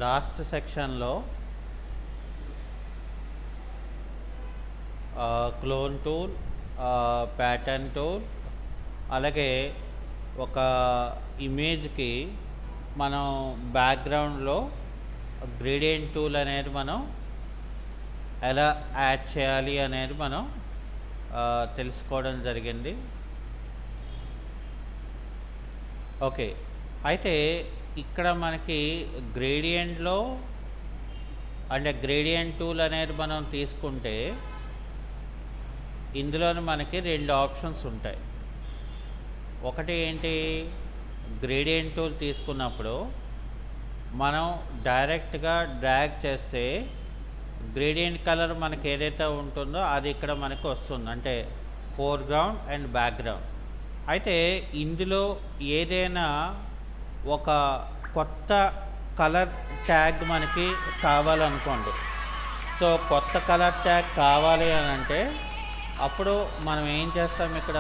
Last సెక్షన్లో clone tool, pattern tool, అలాగే ఒక ఇమేజ్కి మనం బ్యాక్గ్రౌండ్లో గ్రేడియంట్ టూల్ అనేది మనం ఎలా యాడ్ చేయాలి అనేది మనం తెలుసుకోవడం జరిగింది. ఓకే, అయితే ఇక్కడ మనకి గ్రేడియంట్లో అంటే గ్రేడియంట్ టూల్ అనేది మనం తీసుకుంటే ఇందులోనే మనకి రెండు ఆప్షన్స్ ఉంటాయి. ఒకటి ఏంటి, గ్రేడియంట్ టూల్ తీసుకున్నప్పుడు మనం డైరెక్ట్గా డ్రాగ్ చేస్తే గ్రేడియంట్ కలర్ మనకి ఏదైతే ఉంటుందో అది ఇక్కడ మనకు వస్తుంది, అంటే ఫోర్గ్రౌండ్ అండ్ బ్యాక్గ్రౌండ్. అయితే ఇందులో ఏదైనా ఒక కొత్త కలర్ ట్యాగ్ మనకి కావాలనుకోండి. సో కొత్త కలర్ ట్యాగ్ కావాలి అని అంటే అప్పుడు మనం ఏం చేస్తాం, ఇక్కడ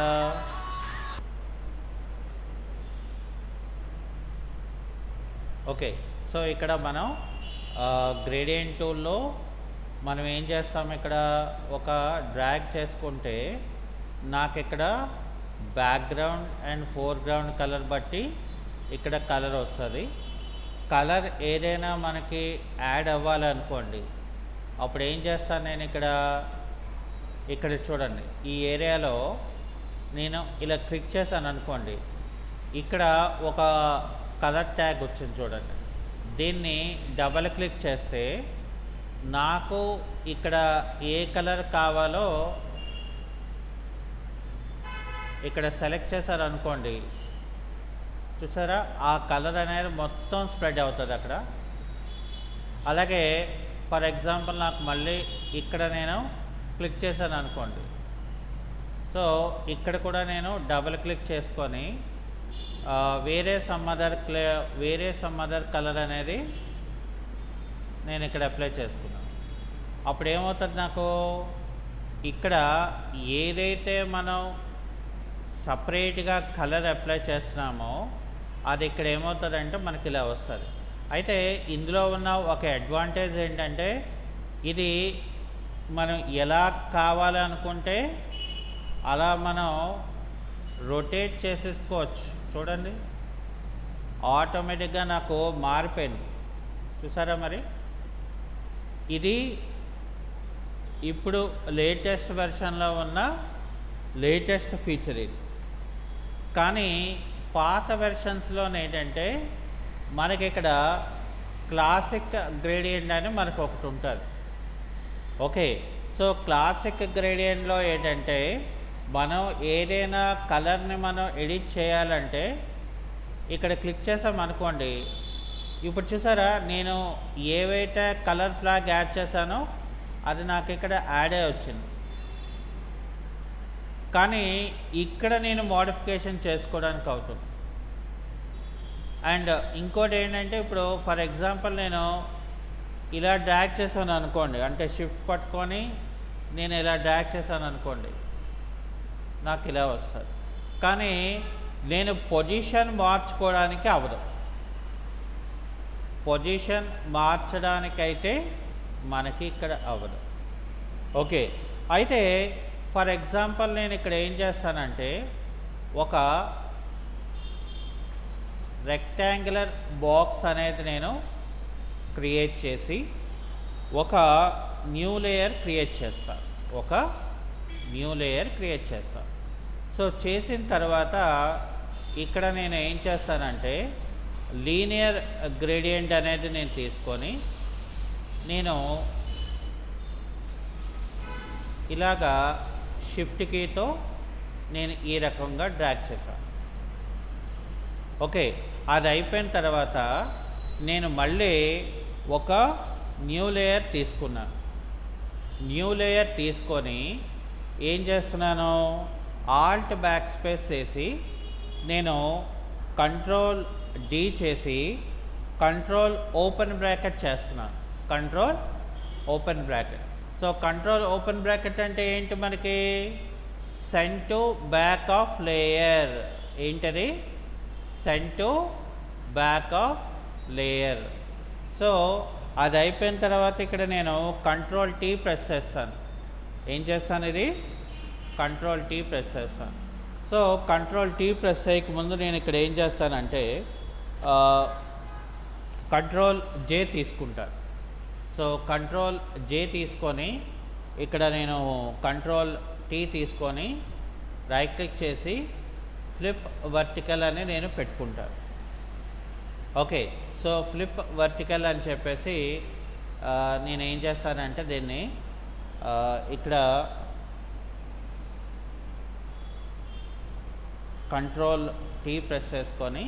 ఓకే, సో ఇక్కడ మనం గ్రేడియంట్ టూల్లో మనం ఏం చేస్తాం, ఇక్కడ ఒక డ్రాగ్ చేసుకుంటే నాకు ఇక్కడ బ్యాక్గ్రౌండ్ అండ్ ఫోర్గ్రౌండ్ కలర్ బట్టి ఇక్కడ కలర్ వస్తుంది. కలర్ ఏదైనా మనకి యాడ్ అవ్వాలనుకోండి, అప్పుడు ఏం చేస్తాను నేను ఇక్కడ చూడండి, ఈ ఏరియాలో నేను ఇలా క్లిక్ చేశాను అనుకోండి, ఇక్కడ ఒక కలర్ ట్యాగ్ వచ్చింది చూడండి. దీన్ని డబల్ క్లిక్ చేస్తే నాకు ఇక్కడ ఏ కలర్ కావాలో ఇక్కడ సెలెక్ట్ చేశారు అనుకోండి, చూసారా ఆ కలర్ అనేది మొత్తం స్ప్రెడ్ అవుతుంది అక్కడ. అలాగే ఫర్ ఎగ్జాంపుల్ నాకు మళ్ళీ ఇక్కడ నేను క్లిక్ చేశాను అనుకోండి, సో ఇక్కడ కూడా నేను డబుల్ క్లిక్ చేసుకొని వేరే సమ్ అదర్ కలర్ అనేది నేను ఇక్కడ అప్లై చేసుకున్నాను. అప్పుడు ఏమవుతుంది, నాకు ఇక్కడ ఏదైతే మనం సపరేట్గా కలర్ అప్లై చేస్తున్నామో అది ఇక్కడ ఏమవుతుందంటే మనకి ఇలా వస్తుంది. అయితే ఇందులో ఉన్న ఒక అడ్వాంటేజ్ ఏంటంటే ఇది మనం ఎలా కావాలనుకుంటే అలా మనం రొటేట్ చేసేసుకోవచ్చు. చూడండి, ఆటోమేటిక్గా నాకు మారిపోయింది, చూసారా. మరి ఇది ఇప్పుడు లేటెస్ట్ వెర్షన్లో ఉన్న లేటెస్ట్ ఫీచర్ ఇది. కానీ పాత వెర్షన్స్లో ఏంటంటే మనకి ఇక్కడ క్లాసిక్ గ్రేడియంట్ అని మనకు ఒకటి ఉంటుంది. ఓకే, సో క్లాసిక్ గ్రేడియంట్లో ఏంటంటే మనం ఏదైనా కలర్ని మనం ఎడిట్ చేయాలంటే ఇక్కడ క్లిక్ చేసాం అనుకోండి, ఇప్పుడు చూసారా నేను ఏవైతే కలర్ ఫ్లాగ్ యాడ్ చేశానో అది నాకు ఇక్కడ యాడ్ అయ్యి వచ్చింది. కానీ ఇక్కడ నేను మోడిఫికేషన్ చేసుకోవడానికి అవుతుంది. అండ్ ఇంకోటి ఏంటంటే ఇప్పుడు ఫర్ ఎగ్జాంపుల్ నేను ఇలా డ్రాగ్ చేశాను అనుకోండి, అంటే షిఫ్ట్ పట్టుకొని నేను ఇలా డ్రాగ్ చేశాను అనుకోండి, నాకు ఇలా వస్తుంది. కానీ నేను పొజిషన్ మార్చుకోవడానికి అవ్వదు. పొజిషన్ మార్చడానికైతే మనకి ఇక్కడ అవ్వదు. ఓకే, అయితే ఫర్ ఎగ్జాంపుల్ నేను ఇక్కడ ఏం చేస్తానంటే ఒక రెక్టాంగులర్ బాక్స్ అనేది నేను క్రియేట్ చేసి ఒక న్యూ లేయర్ క్రియేట్ చేస్తాను. సో చేసిన తర్వాత ఇక్కడ నేను ఏం చేస్తానంటే లీనియర్ గ్రేడియంట్ అనేది నేను తీసుకొని నేను ఇలాగా షిఫ్ట్ కీతో నేను ఈ రకంగా డ్రాగ్ చేశాను. ఓకే, అది అయిపోయిన తర్వాత నేను మళ్ళీ ఒక న్యూ లేయర్ తీసుకున్నాను. న్యూ లేయర్ తీసుకొని ఏం చేస్తున్నాను, ఆల్ట్ బ్యాక్ స్పేస్ చేసి నేను కంట్రోల్ డి చేసి కంట్రోల్ ఓపెన్ బ్రాకెట్ చేస్తున్నాను. Control open bracket. So control open bracket అంటే ఏంటి, మనకి send to back of layer. ఏంటది, send to back of layer. So అది అయిపోయిన తర్వాత ఇక్కడ నేను కంట్రోల్ టీ ప్రెస్ చేస్తాను. ఏం చేస్తాను, ఇది కంట్రోల్ టీ ప్రెస్ చేస్తాను. సో కంట్రోల్ టీ ప్రెస్ చేయక ముందు నేను ఇక్కడ ఏం చేస్తానంటే కంట్రోల్ జే తీసుకుంటాను. సో కంట్రోల్ జే తీసుకొని ఇక్కడ నేను కంట్రోల్ టీ తీసుకొని రైట్ క్లిక్ చేసి ఫ్లిప్ వర్టికల్ అని నేను పెట్టుకుంటాను. ఓకే, సో ఫ్లిప్ వర్టికల్ అని చెప్పేసి నేను ఏం చేస్తానంటే దీన్ని ఇక్కడ కంట్రోల్ టీ ప్రెస్ చేసుకొని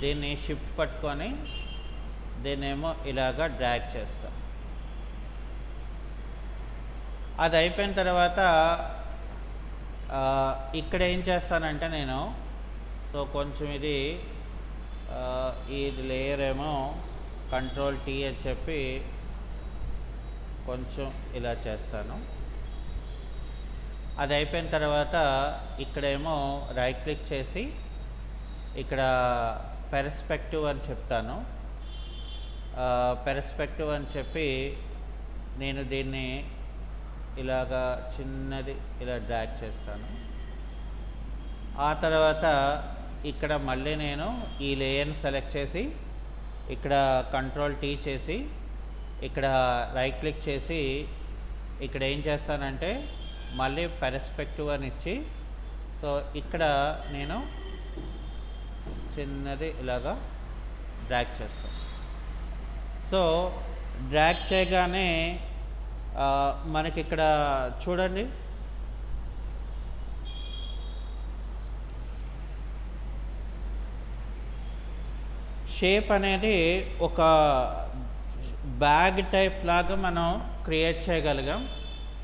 దీన్ని షిఫ్ట్ పట్టుకొని దీన్నేమో ఇలాగా డ్రాగ్ చేస్తాను. అది అయిపోయిన తర్వాత ఇక్కడ ఏం చేస్తానంటే నేను సో కొంచెం ఇది లేయర్ ఏమో కంట్రోల్ టీ అని చెప్పి కొంచెం ఇలా చేస్తాను. అది అయిపోయిన తర్వాత ఇక్కడేమో రైట్ క్లిక్ చేసి ఇక్కడ పెర్స్పెక్టివ్ అని చెప్తాను. పెర్స్పెక్టివ్ అని చెప్పి నేను దీన్ని ఇలాగా చిన్నది ఇలా డ్రాగ్ చేస్తాను. ఆ తర్వాత ఇక్కడ మళ్ళీ నేను ఈ లేయర్ని సెలెక్ట్ చేసి ఇక్కడ కంట్రోల్ టీ చేసి ఇక్కడ రైట్ క్లిక్ చేసి ఇక్కడ ఏం చేస్తానంటే మళ్ళీ పెర్స్పెక్టివ్ అని ఇచ్చి సో ఇక్కడ నేను చిన్నది ఇలాగా డ్రాగ్ చేస్తాను. సో డ్రాగ్ చేయగానే మనకి ఇక్కడ చూడండి షేప్ అనేది ఒక బ్యాగ్ టైప్ లాగా మనం క్రియేట్ చేయగలిగాం.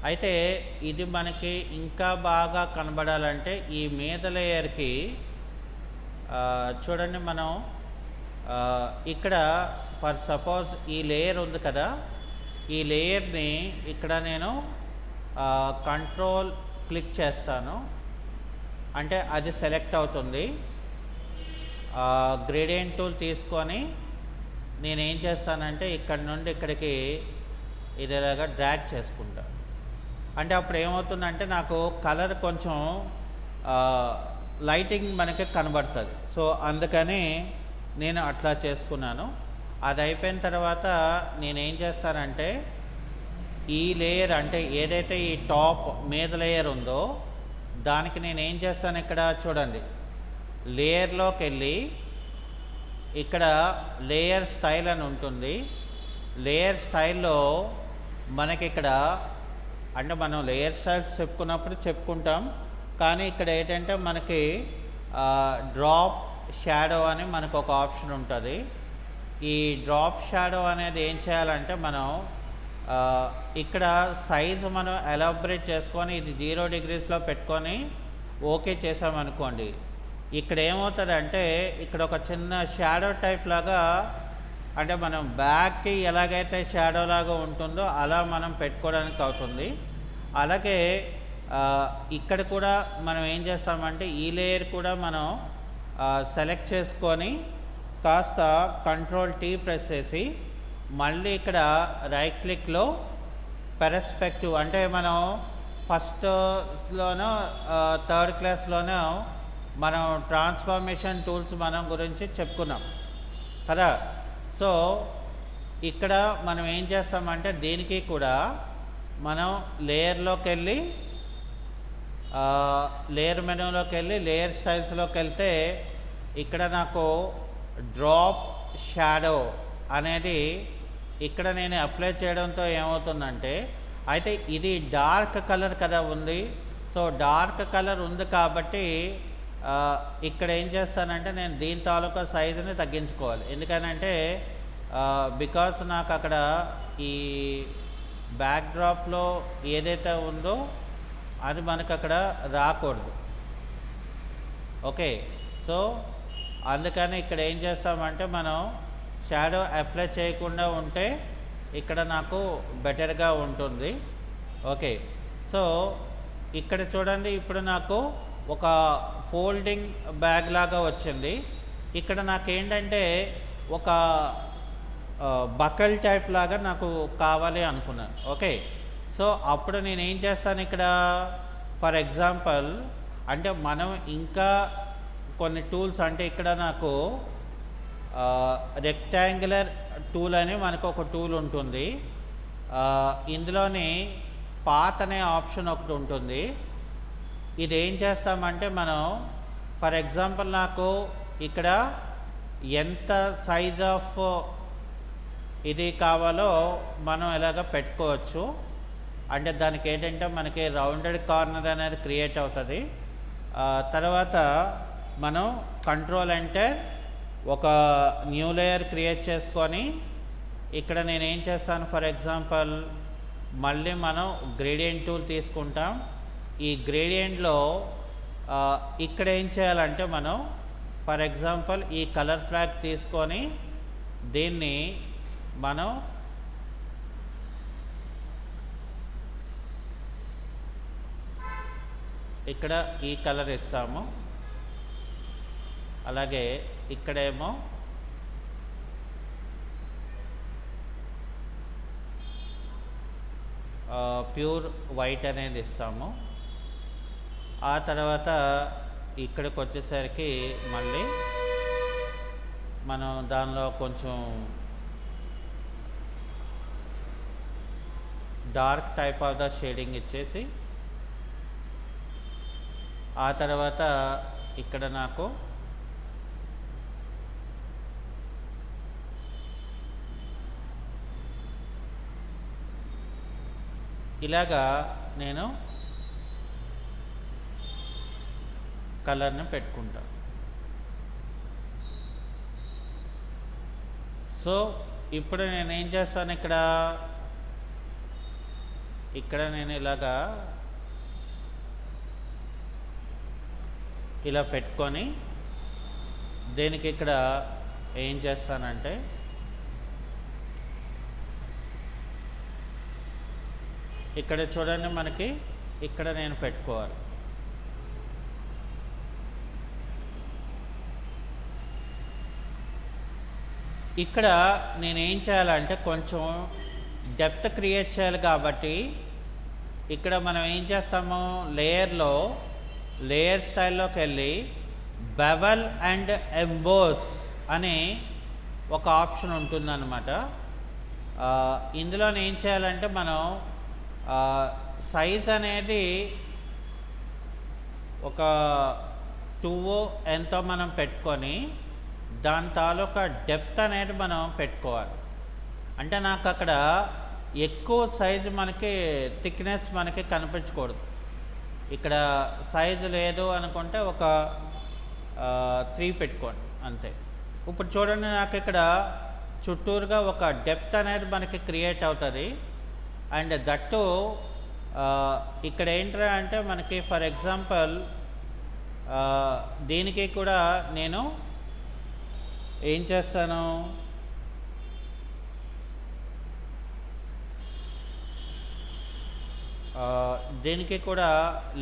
అయితే ఇది మనకి ఇంకా బాగా కనబడాలంటే ఈ మీద లేయర్కి చూడండి మనం ఇక్కడ ఫర్ సపోజ్ ఈ లేయర్ ఉంది కదా, ఈ లేయర్ని ఇక్కడ నేను కంట్రోల్ క్లిక్ చేస్తాను అంటే అది సెలెక్ట్ అవుతుంది. గ్రేడియంట్ టూల్ తీసుకొని నేనేం చేస్తానంటే ఇక్కడ నుండి ఇక్కడికి ఇదేలాగా డ్రాగ్ చేసుకుంటా. అంటే అప్పుడు ఏమవుతుందంటే నాకు కలర్ కొంచెం లైటింగ్ మనకి కనబడుతుంది. సో అందుకని నేను అట్లా చేసుకున్నాను. అది అయిపోయిన తర్వాత నేనేం చేస్తానంటే ఈ లేయర్ అంటే ఏదైతే ఈ టాప్ మీద లేయర్ ఉందో దానికి నేనేం చేస్తాను ఇక్కడ చూడండి లేయర్లోకి వెళ్ళి ఇక్కడ లేయర్ స్టైల్ అని ఉంటుంది. లేయర్ స్టైల్లో మనకి ఇక్కడ అంటే మనం లేయర్ స్టైల్స్ చెప్పుకుంటాం కానీ ఇక్కడ ఏంటంటే మనకి డ్రాప్ షాడో అని మనకు ఒక ఆప్షన్ ఉంటుంది. ఈ డ్రాప్ షాడో అనేది ఏం చేయాలంటే మనం ఇక్కడ సైజు మనం ఎలాబరేట్ చేసుకొని ఇది 0 degreesలో పెట్టుకొని ఓకే చేసామనుకోండి, ఇక్కడ ఏమవుతుందంటే ఇక్కడ ఒక చిన్న షాడో టైప్ లాగా అంటే మనం బ్యాక్కి ఎలాగైతే షాడో లాగా ఉంటుందో అలా మనం పెట్టుకోవడానికి అవుతుంది. అలాగే ఇక్కడ కూడా మనం ఏం చేస్తామంటే ఈ లేయర్ కూడా మనం సెలెక్ట్ చేసుకొని కాస్త కంట్రోల్ టీ ప్రెస్ చేసి మళ్ళీ ఇక్కడ రైట్ క్లిక్లో పెర్స్పెక్టివ్ అంటే మనం ఫస్ట్లోనో థర్డ్ క్లాస్లోనో మనం ట్రాన్స్ఫర్మేషన్ టూల్స్ మనం గురించి చెప్పుకున్నాం కదా. సో ఇక్కడ మనం ఏం చేస్తామంటే దీనికి కూడా మనం లేయర్లోకి వెళ్ళి లేయర్ మెనూలోకి వెళ్ళి లేయర్ స్టైల్స్లోకి వెళ్తే ఇక్కడ నాకు డ్రాప్ షాడో అనేది ఇక్కడ నేను అప్లై చేయడంతో ఏమవుతుందంటే అయితే ఇది డార్క్ కలర్ కదా ఉంది. సో డార్క్ కలర్ ఉంది కాబట్టి ఇక్కడ ఏం చేస్తానంటే నేను దీని తాలూకా సైజుని తగ్గించుకోవాలి. ఎందుకనంటే బికాస్ నాకు అక్కడ ఈ బ్యాక్ డ్రాప్లో ఏదైతే ఉందో అది మనకు అక్కడ రాకూడదు. ఓకే, సో అందుకని ఇక్కడ ఏం చేస్తామంటే మనం షాడో అప్లై చేయకుండా ఉంటే ఇక్కడ నాకు బెటర్గా ఉంటుంది. ఓకే, సో ఇక్కడ చూడండి ఇప్పుడు నాకు ఒక ఫోల్డింగ్ బ్యాగ్ లాగా వచ్చింది. ఇక్కడ నాకేంటంటే ఒక బకల్ టైప్ లాగా నాకు కావాలి అనుకున్నాను. ఓకే. సో అప్పుడు నేను ఏం చేస్తాను ఇక్కడ, ఫర్ ఎగ్జాంపుల్ అంటే మనం ఇంకా కొన్ని టూల్స్ అంటే ఇక్కడ నాకు రెక్టాంగులర్ టూల్ అని మనకు ఒక టూల్ ఉంటుంది. ఇందులోని పాత్ అనే ఆప్షన్ ఒకటి ఉంటుంది. ఇది ఏం చేస్తామంటే మనం ఫర్ ఎగ్జాంపుల్ నాకు ఇక్కడ ఎంత సైజ్ ఆఫ్ ఇది కావాలో మనం ఎలాగ పెట్టుకోవచ్చు. అంటే దానికి ఏంటంటే మనకి రౌండెడ్ కార్నర్ అనేది క్రియేట్ అవుతుంది. తర్వాత మనం కంట్రోల్ ఎంటర్ ఒక న్యూ లేయర్ క్రియేట్ చేసుకొని ఇక్కడ నేను ఏం చేస్తాను, ఫర్ ఎగ్జాంపుల్ మళ్ళీ మనం గ్రేడియంట్ టూల్ తీసుకుంటాం. ఈ గ్రేడియంట్లో ఇక్కడ ఏం చేయాలంటే మనం ఫర్ ఎగ్జాంపుల్ ఈ కలర్ ఫ్లాగ్ తీసుకొని దీన్ని మనం ఇక్కడ ఈ కలర్ ఇస్తాము. అలాగే ఇక్కడేమో ప్యూర్ వైట్ అనేది ఇస్తాము. ఆ తర్వాత ఇక్కడికి వచ్చేసరికి మళ్ళీ మనం దానిలో కొంచెం dark type of the shading ఇచ్చేసి ఆ తర్వాత ఇక్కడ నాకు ఇలాగా నేను కలర్ని పెట్టుకుంటా. సో ఇప్పుడు నేను ఏం చేస్తాను, ఇక్కడ నేను ఇలాగా ఇలా పెట్టుకొని దీనికి ఇక్కడ ఏం చేస్తానంటే ఇక్కడ చూడండి మనకి ఇక్కడ నేను పెట్టుకోవాలి. ఇక్కడ నేనేం చేయాలంటే కొంచెం డెప్త్ క్రియేట్ చేయాలి కాబట్టి ఇక్కడ మనం ఏం చేస్తాము, లేయర్ స్టైల్లోకి వెళ్ళి బెవల్ అండ్ ఎంబోస్ అనే ఒక ఆప్షన్ ఉంటుందన్నమాట. ఇందులో ఏం చేయాలంటే మనం సైజ్ అనేది ఒక 2 ఎంతో మనం పెట్టుకొని దాని తాలూకా డెప్త్ అనేది మనం పెట్టుకోవాలి. అంటే నాకు అక్కడ ఎక్కువ సైజు మనకి థిక్నెస్ మనకి కనిపించకూడదు. ఇక్కడ సైజు లేదు అనుకుంటే ఒక 3 పెట్టుకోండి అంతే. ఇప్పుడు చూడండి నాకు ఇక్కడ చుట్టూరుగా ఒక డెప్త్ అనేది మనకి క్రియేట్ అవుతుంది. అండ్ దట్టు ఇక్కడ ఏంట్రా అంటే మనకి ఫర్ ఎగ్జాంపుల్ దీనికి కూడా నేను ఏం చేస్తాను, దీనికి కూడా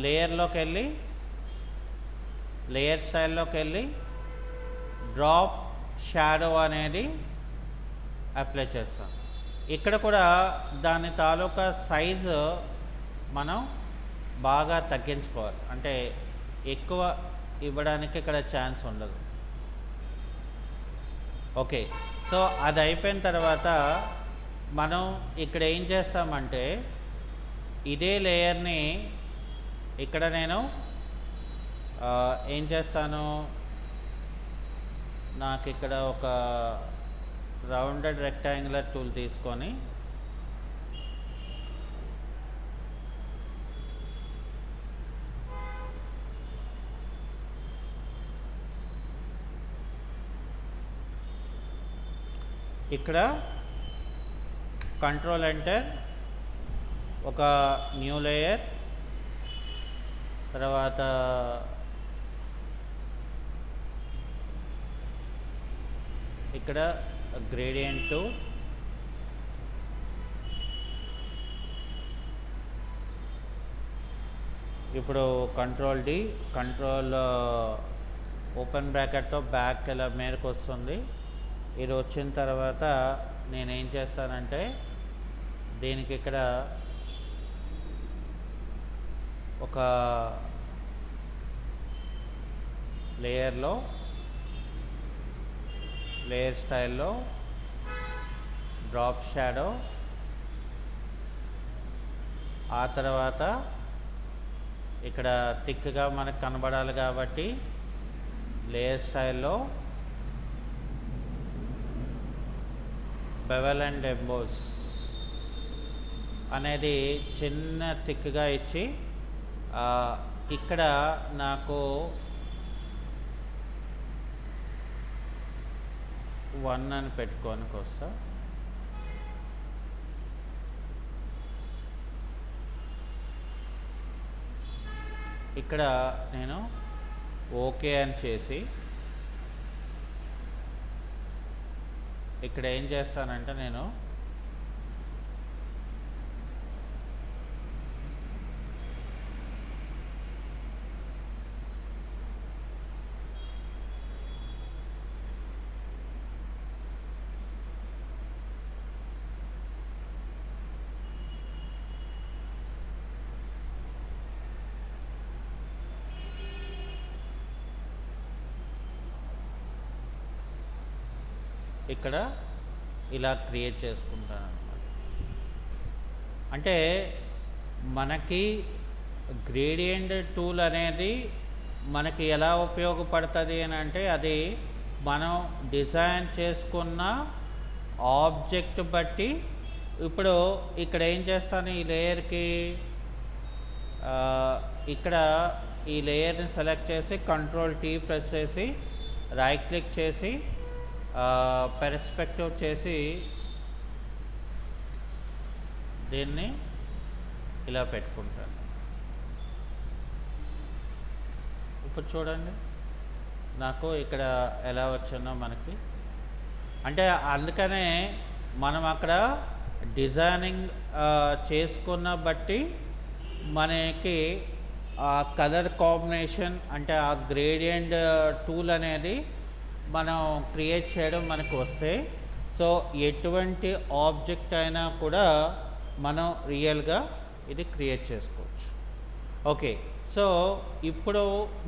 లేయర్లోకి వెళ్ళి లేయర్ స్టైల్లోకి వెళ్ళి డ్రాప్ షాడో అనేది అప్లై చేస్తాం. ఇక్కడ కూడా దాని తాలూకా సైజు మనం బాగా తగ్గించుకోవాలి. అంటే ఎక్కువ ఇవ్వడానికి ఇక్కడ ఛాన్స్ ఉండదు. ఓకే. సో అది అయిపోయిన తర్వాత మనం ఇక్కడ ఏం చేస్తామంటే ఇదే లేయర్ని ఇక్కడ నేను ఏం చేస్తాను, నాకు ఇక్కడ ఒక రౌండెడ్ రెక్టాంగులర్ టూల్ తీసుకొని ఇక్కడ కంట్రోల్ ఎంటర్ ఒక న్యూ లేయర్, తర్వాత ఇక్కడ గ్రేడియంట్ టూల్, ఇప్పుడు కంట్రోల్ డి, కంట్రోల్ ఓపెన్ బ్రాకెట్తో బ్యాక్ ఇలా మేరకు వస్తుంది. ఇది వచ్చిన తర్వాత నేనేం చేస్తానంటే దీనికి ఇక్కడ ఒక లేయర్లో లేయర్ స్టైల్లో డ్రాప్ షాడో, ఆ తర్వాత ఇక్కడ థిక్గా మనకు కనబడాలి కాబట్టి లేయర్ స్టైల్లో బెవెల్ అండ్ ఎంబోస్ అనేది చిన్న థిక్గా ఇచ్చి ఇక్కడ నాకు 1 అని పెట్టుకోనికి వస్తా. ఇక్కడ నేను ఓకే అని చేసి ఇక్కడ ఏం చేస్తానంటే నేను ఇక్కడ ఇలా క్రియేట్ చేసుకుంటాను అన్నమాట. అంటే మనకి గ్రేడియంట్ టూల్ అనేది మనకి ఎలా ఉపయోగపడుతుంది అని అంటే అది మనం డిజైన్ చేసుకున్న ఆబ్జెక్ట్ బట్టి ఇప్పుడు ఇక్కడ ఏం చేస్తాను, ఈ లేయర్కి ఇక్కడ ఈ లేయర్ని సెలెక్ట్ చేసి కంట్రోల్ టీ ప్రెస్ చేసి రైట్ క్లిక్ చేసి పెర్స్పెక్టివ్ చేసి దీన్ని ఇలా పెట్టుకుంటాను. ఇప్పుడు చూడండి నాకు ఇక్కడ ఎలా వచ్చిందో మనకి. అంటే అందుకనే మనం అక్కడ డిజైనింగ్ చేసుకున్న బట్టి మనకి ఆ కలర్ కాంబినేషన్ అంటే ఆ గ్రేడియంట్ టూల్ అనేది మనం క్రియేట్ చేయడం మనకు వస్తే సో ఎటువంటి ఆబ్జెక్ట్ అయినా కూడా మనం రియల్గా ఇది క్రియేట్ చేసుకోవచ్చు. ఓకే, సో ఇప్పుడు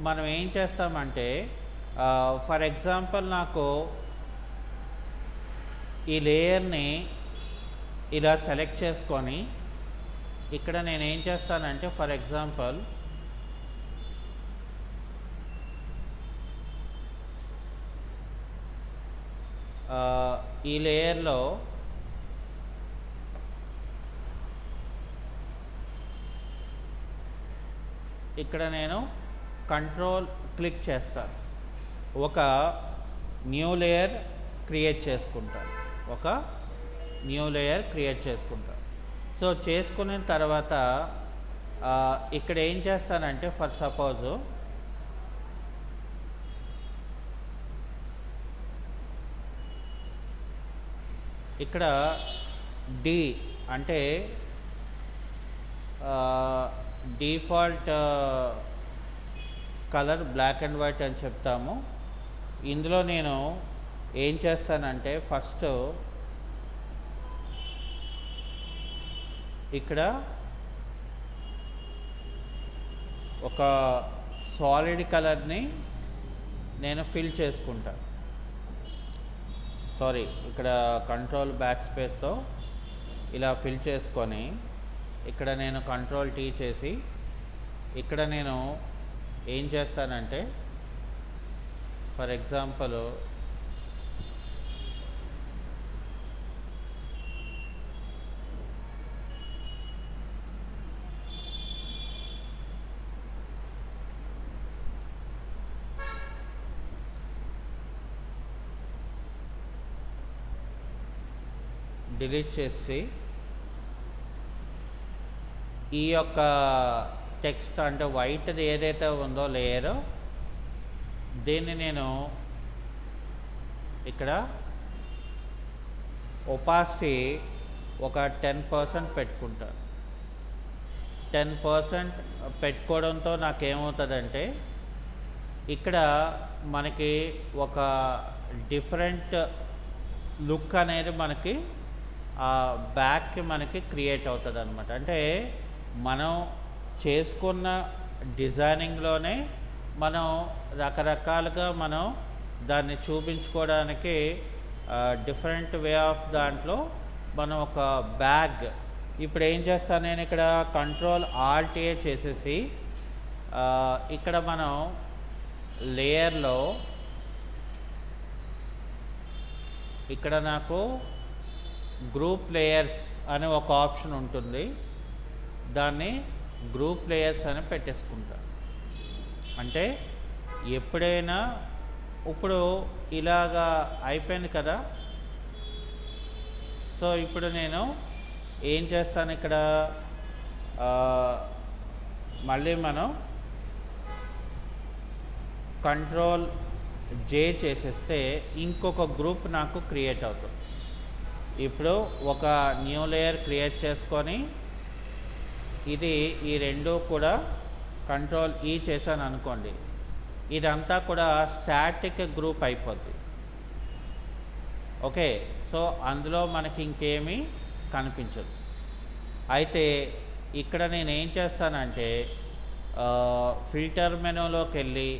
మనం ఏం చేస్తామంటే ఫర్ ఎగ్జాంపుల్ నాకు ఈ లేయర్ని ఇలా సెలెక్ట్ చేసుకొని ఇక్కడ నేను ఏం చేస్తానంటే ఫర్ ఎగ్జాంపుల్ ఈ లేయర్లో ఇక్కడ నేను కంట్రోల్ క్లిక్ చేస్తాను, ఒక న్యూ లేయర్ క్రియేట్ చేసుకుంటాను, సో చేసుకున్న తర్వాత ఇక్కడ ఏం చేస్తానంటే ఫర్ సపోజు ఇక్కడ డి అంటే default colour black and white అని చెప్తాము. ఇందులో నేను ఏం చేస్తానంటే ఫస్ట్ ఇక్కడ ఒక సాలిడ్ కలర్ని నేను ఫిల్ చేసుకుంటాను. సారీ, ఇక్కడ కంట్రోల్ బ్యాక్ స్పేస్తో ఇలా ఫిల్ చేసుకొని ఇక్కడ నేను కంట్రోల్ టీ చేసి ఇక్కడ నేను ఏం చేస్తానంటే ఫర్ ఎగ్జాంపుల్ డిలీట్ చేసి ఈ యొక్క టెక్స్ట్ అంటే వైట్ది ఏదైతే ఉందో లేయర్ దీన్ని నేను ఇక్కడ ఒపాసిటీ ఒక 10% పెట్టుకుంటాను. 10% పెట్టుకోవడంతో నాకేమవుతుందంటే ఇక్కడ మనకి ఒక డిఫరెంట్ లుక్ అనేది మనకి బ్యాక్కి మనకి క్రియేట్ అవుతుంది అనమాట. అంటే మనం చేసుకున్న డిజైనింగ్లోనే మనం రకరకాలుగా మనం దాన్ని చూపించుకోవడానికి డిఫరెంట్ వే ఆఫ్ దాంట్లో మనం ఒక బ్యాగ్ ఇప్పుడు ఏం చేస్తాను నేను ఇక్కడ కంట్రోల్ ఆల్ట్ ఏ చేసేసి ఇక్కడ మనం లేయర్లో ఇక్కడ నాకు గ్రూప్ లేయర్స్ అనే ఒక ఆప్షన్ ఉంటుంది, దాన్ని గ్రూప్ లేయర్స్ అని పెట్టేసుకుంటా. అంటే ఎప్పుడైనా ఇప్పుడు ఇలాగా అయిపోయింది కదా, సో ఇప్పుడు నేను ఏం చేస్తాను ఇక్కడ మళ్ళీ మనం కంట్రోల్ జే చేసేస్తే ఇంకొక గ్రూప్ నాకు క్రియేట్ అవుతుంది. ఇప్పుడు ఒక న్యూ లేయర్ క్రియేట్ చేసుకొని ఇది ఈ రెండు కూడా కంట్రోల్ ఈ చేశాను అనుకోండి, ఇదంతా కూడా స్టాటిక్ గ్రూప్ అయిపోద్ది. ఓకే, సో అందులో మనకి ఇంకేమీ కనిపించదు. అయితే ఇక్కడ నేను ఏం చేస్తానంటే ఫిల్టర్ మెనూలోకి వెళ్ళి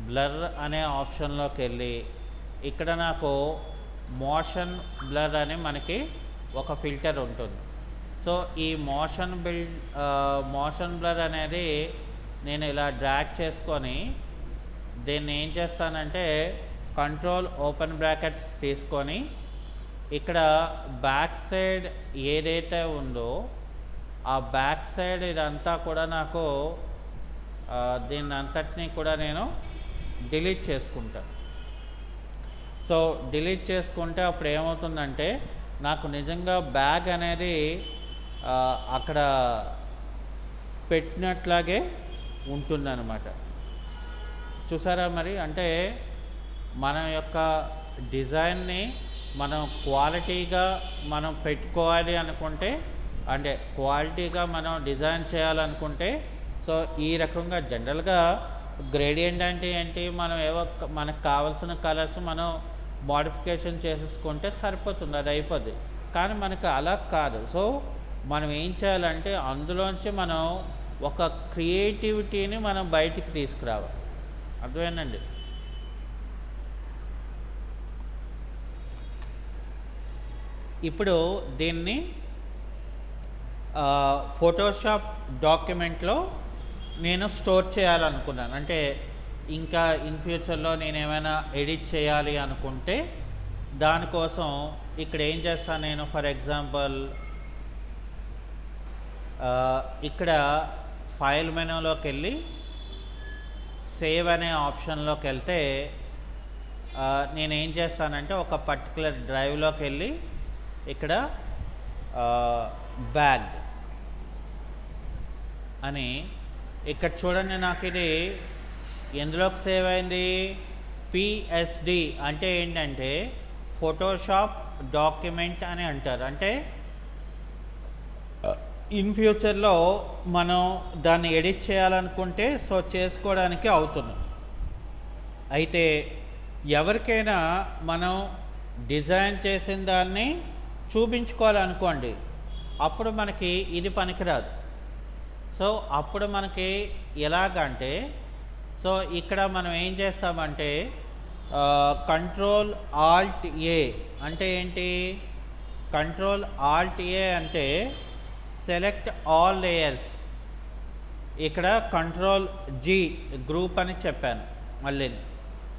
బ్లర్ అనే ఆప్షన్లోకి వెళ్ళి ఇక్కడ నాకు మోషన్ బ్లర్ అని మనకి ఒక ఫిల్టర్ ఉంటుంది. సో ఈ మోషన్ బ్లర్ అనేది నేను ఇలా డ్రాగ్ చేసుకొని దీన్ని ఏం చేస్తానంటే కంట్రోల్ ఓపెన్ బ్రాకెట్ తీసుకొని ఇక్కడ బ్యాక్ సైడ్ ఏదైతే ఉందో ఆ బ్యాక్ సైడ్ ఇదంతా కూడా నాకు దీన్ని అంతటినీ కూడా నేను డిలీట్ చేసుకుంటాను. సో డిలీట్ చేసుకుంటే అప్పుడు ఏమవుతుందంటే నాకు నిజంగా బ్యాగ్ అనేది అక్కడ పెట్టినట్లాగే ఉంటుందన్నమాట. చూసారా మరి, అంటే మన యొక్క డిజైన్ని మనం క్వాలిటీగా మనం పెట్టుకోవాలి అనుకుంటే, అంటే క్వాలిటీగా మనం డిజైన్ చేయాలనుకుంటే సో ఈ రకంగా జనరల్గా గ్రేడియంట్ అంటే ఏంటి, మనం మనకు కావాల్సిన కలర్స్ మనం మోడిఫికేషన్ చేసేసుకుంటే సరిపోతుంది, అది అయిపోద్ది. కానీ మనకు అలా కాదు. సో మనం ఏం చేయాలంటే అందులోంచి మనం ఒక క్రియేటివిటీని మనం బయటికి తీసుకురావాలి. అర్థమేనండి? ఇప్పుడు దీన్ని ఫోటోషాప్ డాక్యుమెంట్లో నేను స్టోర్ చేయాలనుకున్నాను. అంటే ఇంకా ఇన్ ఫ్యూచర్లో నేను ఏమైనా ఎడిట్ చేయాలి అనుకుంటే దానికోసం ఇక్కడ ఏం చేస్తాను నేను, ఫర్ ఎగ్జాంపుల్ ఇక్కడ ఫైల్ మెనూలోకి వెళ్ళి సేవ్ అనే ఆప్షన్లోకి వెళ్తే నేనేం చేస్తానంటే ఒక పర్టికులర్ డ్రైవ్లోకి వెళ్ళి ఇక్కడ బ్యాగ్ అని ఇక్కడ చూడండి, నాకు ఇది ఎందులోకి సేవ్ అయింది, పిఎస్డి అంటే ఏంటంటే ఫోటోషాప్ డాక్యుమెంట్ అని అంటారు. అంటే ఇన్ ఫ్యూచర్లో మనం దాన్ని ఎడిట్ చేయాలనుకుంటే సో చేసుకోవడానికి అవుతుంది. అయితే ఎవరికైనా మనం డిజైన్ చేసిన దాన్ని చూపించుకోవాలనుకోండి, అప్పుడు మనకి ఇది పనికిరాదు. సో అప్పుడు మనకి ఎలాగంటే సో ఇక్కడ మనం ఏం చేస్తామంటే కంట్రోల్ ఆల్ట్ ఏ అంటే ఏంటి, కంట్రోల్ ఆల్ట్ ఏ అంటే సెలెక్ట్ ఆల్ లేయర్స్. ఇక్కడ కంట్రోల్ జీ గ్రూప్ అని చెప్పాను, మళ్ళీ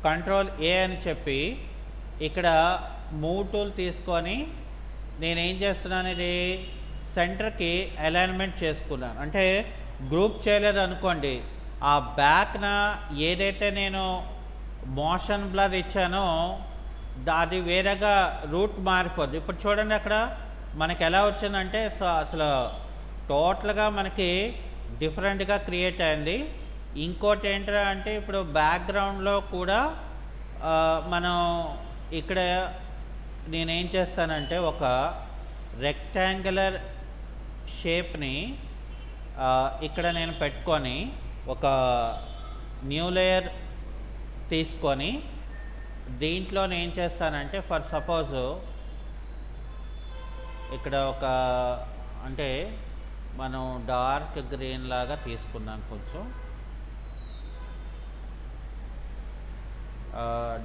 కంట్రోల్ ఏ అని చెప్పి ఇక్కడ మూవ్ టూల్ తీసుకొని నేనేం చేస్తున్నాను, ఇది సెంటర్కి అలైన్మెంట్ చేసుకున్నాను. అంటే గ్రూప్ చేయలేదు అనుకోండి, ఆ బ్యాక్న ఏదైతే నేను మోషన్ బ్లర్ ఇచ్చానో అది వేరేగా రూట్ మారిపోద్ది. ఇప్పుడు చూడండి అక్కడ మనకి ఎలా వచ్చిందంటే సో అసలు టోటల్గా మనకి డిఫరెంట్గా క్రియేట్ అయింది. ఇంకోటి ఏంటంటే అంటే ఇప్పుడు బ్యాక్గ్రౌండ్లో కూడా మనం ఇక్కడ నేనేం చేస్తానంటే ఒక రెక్టాంగులర్ షేప్ని ఇక్కడ నేను పెట్టుకొని ఒక న్యూ లేయర్ తీసుకొని దీంట్లో నేను ఏం చేస్తానంటే ఫర్ సపోజు ఇక్కడ ఒక అంటే మనం డార్క్ గ్రీన్ లాగా తీసుకున్నాం కొంచెం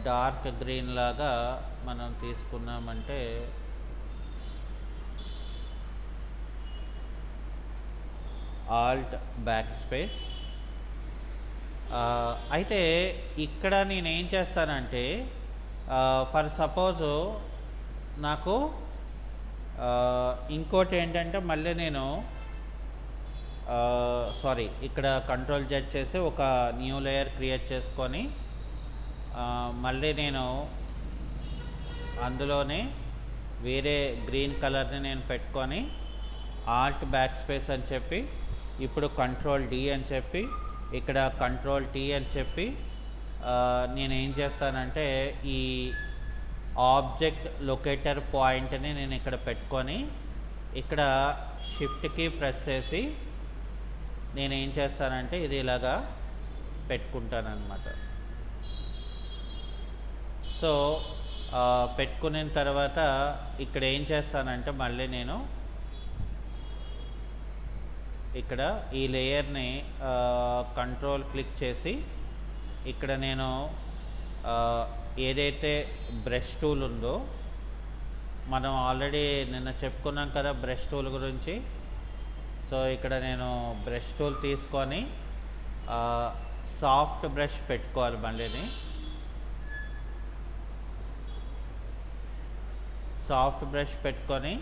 డార్క్ గ్రీన్ లాగా మనం తీసుకున్నామంటే ఆల్ట్ బ్యాక్ స్పేస్. అయితే ఇక్కడ నేనేం చేస్తానంటే ఫర్ సపోజు నాకు ఇంకోటి ఏంటంటే మళ్ళీ నేను సారీ ఇక్కడ కంట్రోల్ జెడ్ చేసి ఒక న్యూ లేయర్ క్రియేట్ చేసుకొని మళ్ళీ నేను అందులోనే వేరే గ్రీన్ కలర్ని నేను పెట్టుకొని ఆల్ట్ బ్యాక్ స్పేస్ అని చెప్పి ఇప్పుడు కంట్రోల్ డి అని చెప్పి ఇక్కడ కంట్రోల్ టీ అని చెప్పి నేనేం చేస్తానంటే ఈ ఆబ్జెక్ట్ లొకేటర్ పాయింట్ని నేను ఇక్కడ పెట్టుకొని ఇక్కడ షిఫ్ట్కి ప్రెస్ చేసి నేనేం చేస్తానంటే ఇది ఇలాగా పెట్టుకుంటానన్నమాట. సో పెట్టుకున్న తర్వాత ఇక్కడ ఏం చేస్తానంటే మళ్ళీ నేను ఇక్కడ ఈ లేయర్ని కంట్రోల్ క్లిక్ చేసి ఇక్కడ నేను ఏదైతే బ్రష్ టూల్ ఉందో మనం ఆల్రెడీ నిన్న చెప్పుకున్నాం కదా బ్రష్ టూల్ గురించి. సో ఇక్కడ నేను బ్రష్ టూల్ తీసుకొని సాఫ్ట్ బ్రష్ పెట్టుకోవాలి. మళ్ళీని సాఫ్ట్ బ్రష్ పెట్టుకొని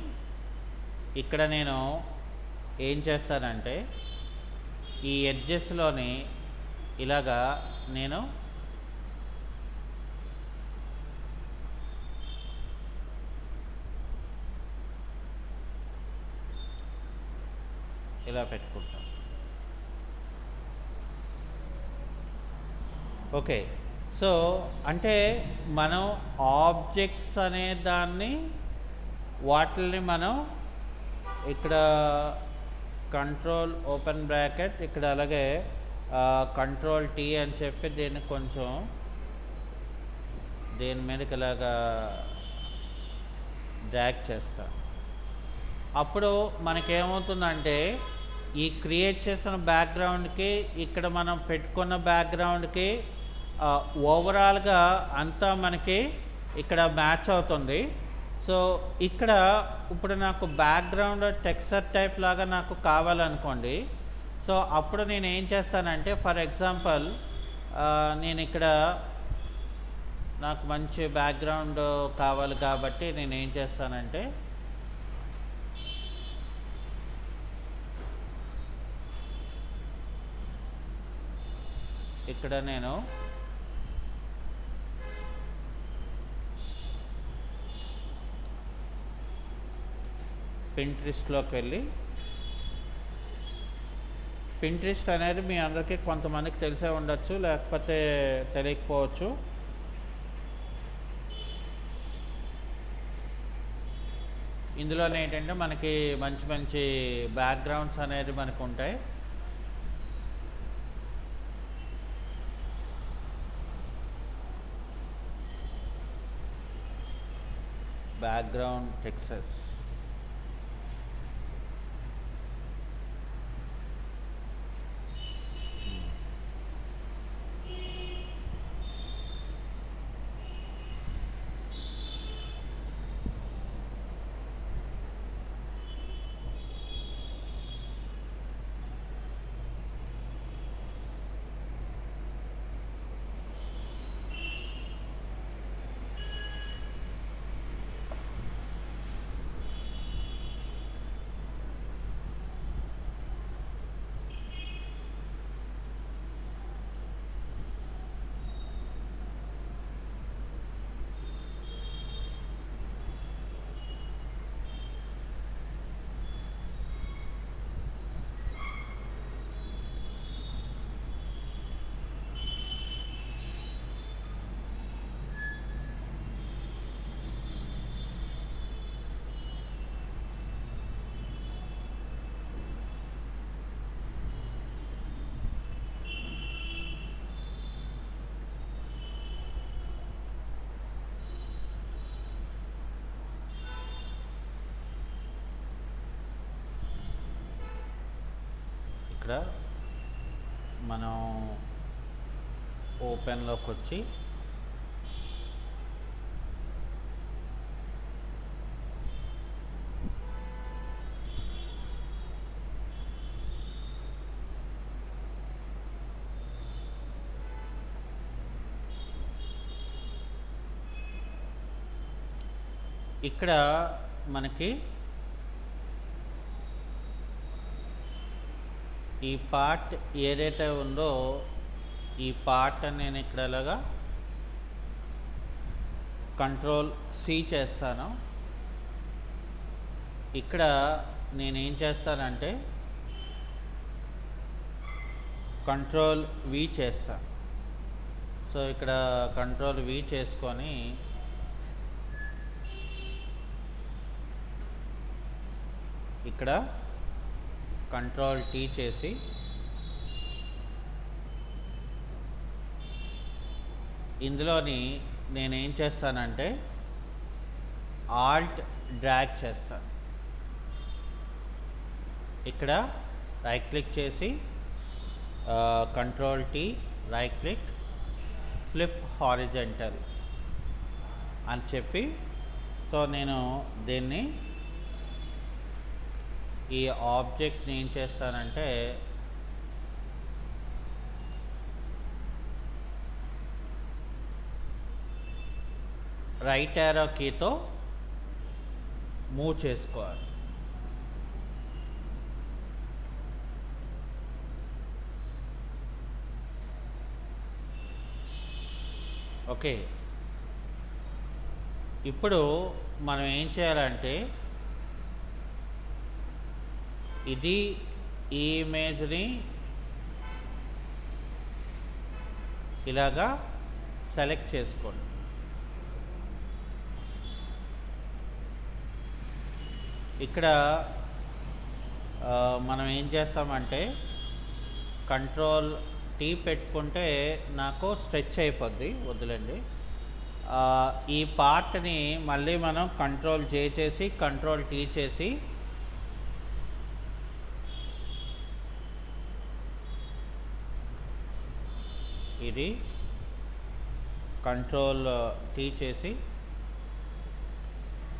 ఇక్కడ నేను ఏం చేస్తానంటే ఈ ఎడ్జెస్లోని ఇలాగా నేను ఇలా పెట్టుకుంటాను. ఓకే, సో అంటే మనం ఆబ్జెక్ట్స్ అనే దాన్ని వాటిని మనం ఇక్కడ కంట్రోల్ ఓపెన్ బ్రాకెట్ ఇక్కడ అలాగే కంట్రోల్ టీ అని చెప్పి దీన్ని కొంచెం దీని మీదకి ఇలాగా డ్రాగ్ చేస్తాను. అప్పుడు మనకేమవుతుందంటే ఈ క్రియేట్ చేసిన బ్యాక్గ్రౌండ్కి ఇక్కడ మనం పెట్టుకున్న బ్యాక్గ్రౌండ్కి ఓవరాల్గా అంతా మనకి ఇక్కడ మ్యాచ్ అవుతుంది. సో ఇక్కడ ఇప్పుడు నాకు బ్యాక్గ్రౌండ్ టెక్స్చర్ టైప్ లాగా నాకు కావాలనుకోండి. సో అప్పుడు నేను ఏం చేస్తానంటే ఫర్ ఎగ్జాంపుల్ నేను ఇక్కడ నాకు మంచి బ్యాక్గ్రౌండ్ కావాలి కాబట్టి నేను ఏం చేస్తానంటే ఇక్కడ నేను పింట్రెస్ట్లోకి వెళ్ళి పింట్రెస్ట్ అనేది మీ అందరికీ కొంతమందికి తెలిసే ఉండొచ్చు, లేకపోతే తెలియకపోవచ్చు. ఇందులో ఏంటంటే మనకి మంచి మంచి బ్యాక్గ్రౌండ్స్ అనేది మనకు ఉంటాయి. బ్యాక్గ్రౌండ్ టెక్స్చర్స్ ఇక్కడ మనం ఓపెన్లోకి వచ్చి ఇక్కడ మనకి ఈ పార్ట్ ఏదైతే ఉందో ఈ పార్ట్ నేను ఇక్కడ ఇలాగా కంట్రోల్ సి చేస్తాను. ఇక్కడ నేనేం చేస్తానంటే కంట్రోల్ వి చేస్తాను. సో ఇక్కడ కంట్రోల్ వి చేసుకొని ఇక్కడ కంట్రోల్ టీ చేసి ఇందులోని నేనేం చేస్తానంటే ఆల్ట్ డ్రాగ్ చేస్తాను. ఇక్కడ రైట్ క్లిక్ చేసి control tea right click flip horizontal అని చెప్పి సో నేను దీన్ని ఈ ఆబ్జెక్ట్ని ఏం చేస్తానంటే రైట్ యారో కీతో మూవ్ చేసుకోవాలి. ఓకే, ఇప్పుడు మనం ఏం చేయాలంటే ఇది ఈ ఇమేజ్ని ఇలాగా సెలెక్ట్ చేసుకోండి. ఇక్కడ మనం ఏం చేస్తామంటే కంట్రోల్ టీ పెట్టుకుంటే నాకు స్ట్రెచ్ అయిపోద్ది, వద్దులేండి. ఈ పార్ట్ని మళ్ళీ మనం కంట్రోల్ జే చేసి కంట్రోల్ టీ చేసి ఇది కంట్రోల్ టీ చేసి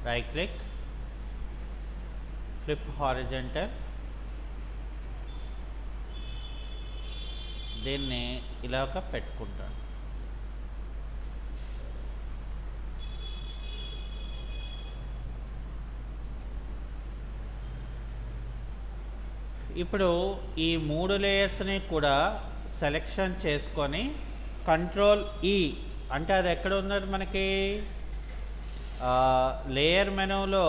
రైట్ క్లిక్ ఫ్లిప్ హారిజంటల్ దీన్ని ఇలాగ పెట్టుకుంటాను. ఇప్పుడు ఈ 3 లేయర్స్ని కూడా సెలెక్షన్ చేసుకొని కంట్రోల్ ఈ అంటే అది ఎక్కడ ఉన్నది మనకి లేయర్ మెనూలో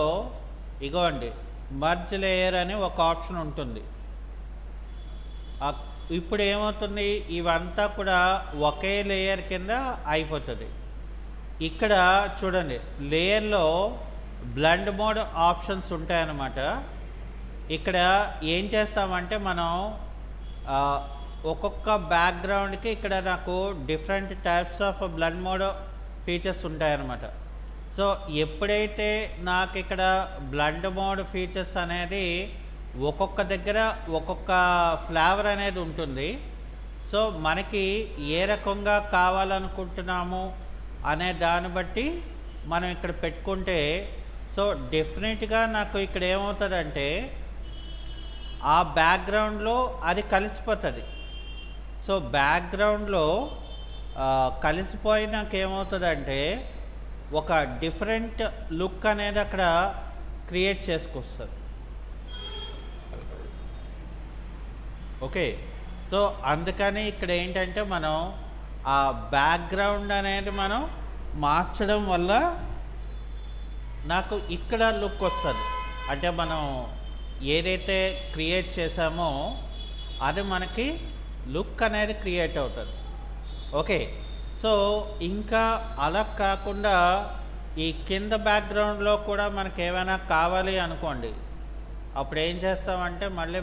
ఇగోండి మర్జ్ లేయర్ అని ఒక ఆప్షన్ ఉంటుంది. ఇప్పుడు ఏమవుతుంది, ఇవంతా కూడా ఒకే లేయర్ కింద అయిపోతుంది. ఇక్కడ చూడండి లేయర్లో బ్లెండ్ మోడ్ ఆప్షన్స్ ఉంటాయన్నమాట. ఇక్కడ ఏం చేస్తామంటే మనం ఒక్కొక్క బ్యాక్గ్రౌండ్కి ఇక్కడ నాకు different types of blend mode features ఉంటాయన్నమాట. సో ఎప్పుడైతే నాకు ఇక్కడ బ్లెండ్ మోడ్ ఫీచర్స్ అనేది ఒక్కొక్క దగ్గర ఒక్కొక్క ఫ్లేవర్ అనేది ఉంటుంది. సో మనకి ఏ రకంగా కావాలనుకుంటున్నాము అనే దాన్ని బట్టి మనం ఇక్కడ పెట్టుకుంటే సో డెఫినెట్గా నాకు ఇక్కడ ఏమవుతుందంటే ఆ బ్యాక్గ్రౌండ్లో అది కలిసిపోతుంది. సో బ్యాక్గ్రౌండ్లో కలిసిపోయినాక ఏమవుతుందంటే ఒక డిఫరెంట్ లుక్ అనేది అక్కడ క్రియేట్ చేసుకొస్తుంది. ఓకే, సో అందుకని ఇక్కడ ఏంటంటే మనం ఆ బ్యాక్గ్రౌండ్ అనేది మనం మార్చడం వల్ల నాకు ఇక్కడ లుక్ వస్తుంది. అంటే మనం ఏదైతే క్రియేట్ చేసామో అది మనకి లుక్ అనేది క్రియేట్ అవుతుంది. ఓకే, సో ఇంకా అలా కాకుండా ఈ కింద బ్యాక్గ్రౌండ్లో కూడా మనకి ఏమైనా కావాలి అనుకోండి, అప్పుడు ఏం చేస్తామంటే మళ్ళీ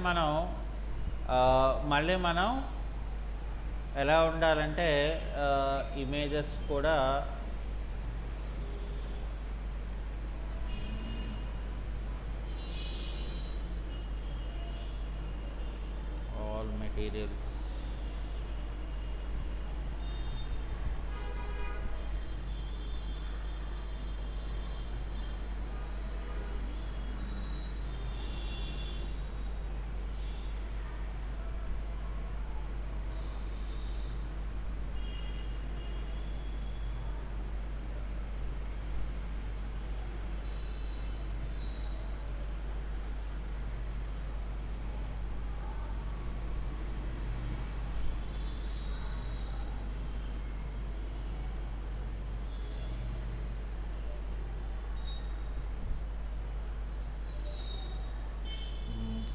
మనం ఎలా ఉండాలంటే ఇమేజెస్ కూడా ఆల్ మెటీరియల్స్.